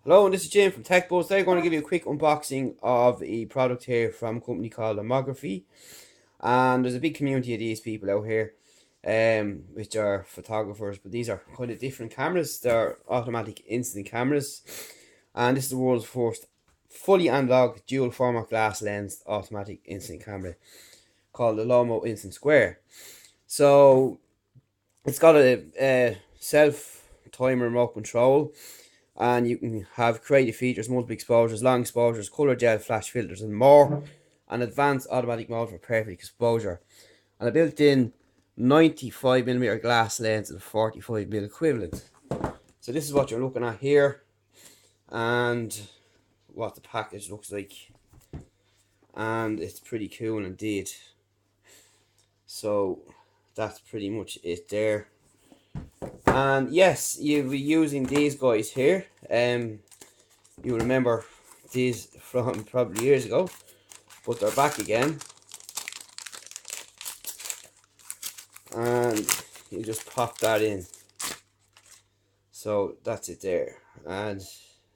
Hello, and this is Jim from Tech Buzz. They're going to give you a quick unboxing of a product here from a company called Lomography. And there's a big community of these people out here, which are photographers, but these are kind of different cameras. They're automatic instant cameras, and this is the world's first fully analog dual format glass lens automatic instant camera called the LOMO Instant Square. So it's got a self timer remote control, and you can have creative features, multiple exposures, long exposures, color gel, flash filters, and more. An advanced automatic mode for perfect exposure, and a built-in 95mm glass lens and a 45mm equivalent. So this is what you're looking at here, and what the package looks like, and it's pretty cool indeed. So that's pretty much it there. And yes, you'll be using these guys here. You remember these from probably years ago, but they're back again. And you just pop that in. So that's it there. And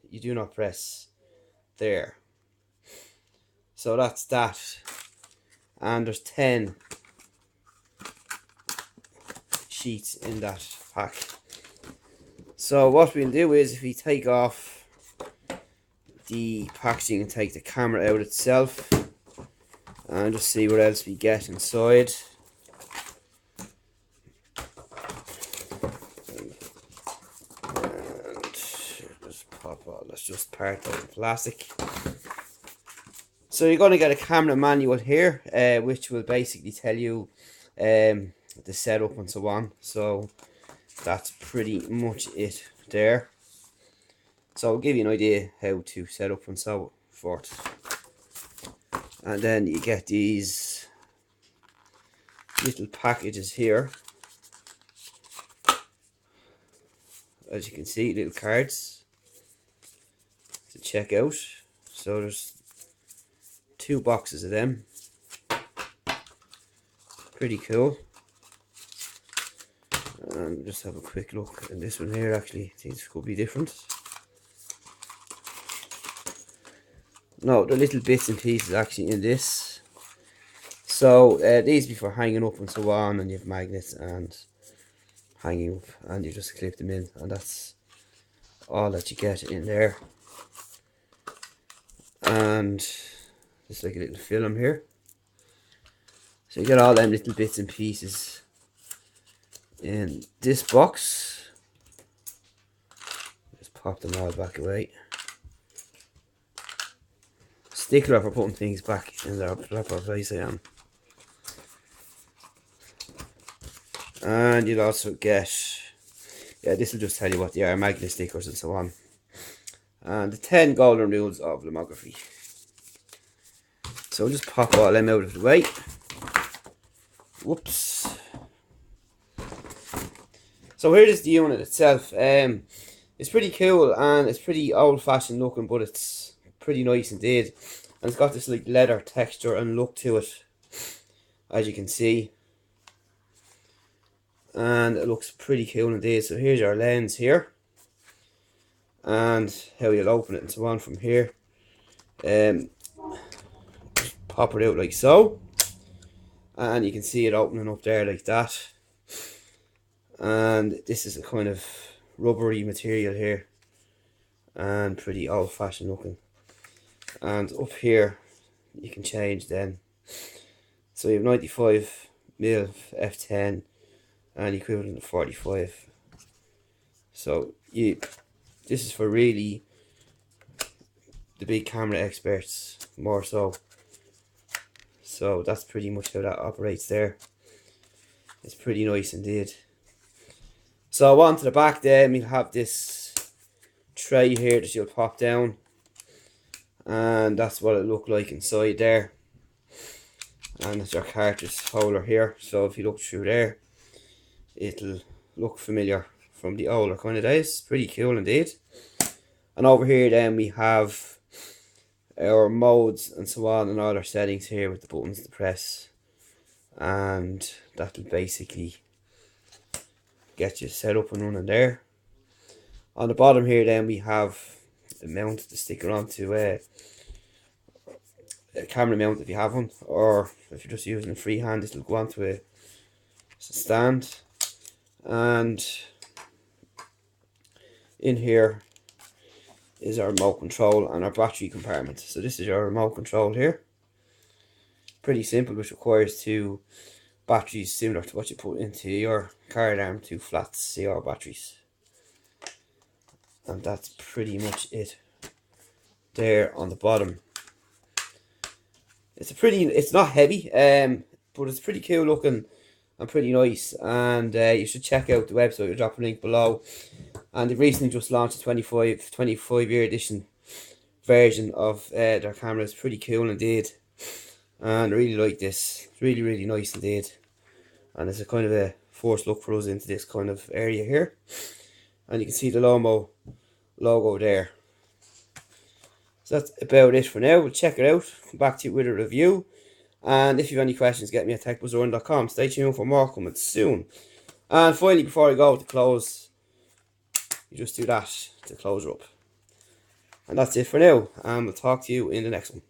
you do not press there. So that's that. And there's 10 sheets in that pack. So what we'll do is, if we take off the packaging and take the camera out itself, and just see what else we get inside. And just pop all, that's just part of the plastic. So you're going to get a camera manual here, which will basically tell you the setup and so on. So that's pretty much it there. So I'll give you an idea how to set up and so forth. And then you get these little packages here. As you can see, little cards to check out. So there's 2 boxes of them. Pretty cool. And just have a quick look in this one here. Actually, these could be different. No, the little bits and pieces actually in this. So these be for hanging up and so on, and you have magnets and hanging up, and you just clip them in, and that's all that you get in there. And just like a little film here. So you get all them little bits and pieces in this box. Just pop them all back away. Stickler for putting things back in their proper place, I am. And you'll also get, this will just tell you what they are, magnet stickers and so on. And the 10 golden rules of lomography. So we'll just pop all them out of the way. Whoops. So here is the unit itself. It's pretty cool, and it's pretty old-fashioned looking, but it's pretty nice indeed. And it's got this like leather texture and look to it, as you can see. And it looks pretty cool indeed. So here's our lens here, and how you'll open it and so on from here. Just pop it out like so, and you can see it opening up there like that. And this is a kind of rubbery material here, and pretty old-fashioned looking. And up here you can change then. So you have 95mm f10 and equivalent of 45. So this is for really the big camera experts more so. So that's pretty much how that operates there. It's pretty nice indeed. So on to the back then, we'll have this tray here that you'll pop down, and that's what it looked like inside there. And it's your cartridge holder here, so if you look through there, it'll look familiar from the older kind of days. Pretty cool indeed. And over here then we have our modes and so on, and all our settings here with the buttons to press, and that'll basically get you set up and running there. On the bottom here then we have mount the sticker onto a camera mount if you have one, or if you're just using a freehand, it'll go onto a stand. And in here is our remote control and our battery compartment. So this is our remote control here. Pretty simple, which requires two batteries similar to what you put into your card arm, two flat CR batteries. And that's pretty much it there on the bottom. It's not heavy, but it's pretty cool looking and pretty nice. And you should check out the website. I'll drop a link below. And they've recently just launched a 25-year edition version of their camera. It's pretty cool indeed. And I really like this. It's really, really nice indeed. And it's a kind of a forced look for us into this kind of area here. And you can see the Lomo logo there. So that's about it for now. We'll check it out. Come back to you with a review. And if you have any questions, get me at techbuzzrun.com. Stay tuned for more coming soon. And finally, before I go to close, you just do that to close her up. And that's it for now. And we'll talk to you in the next one.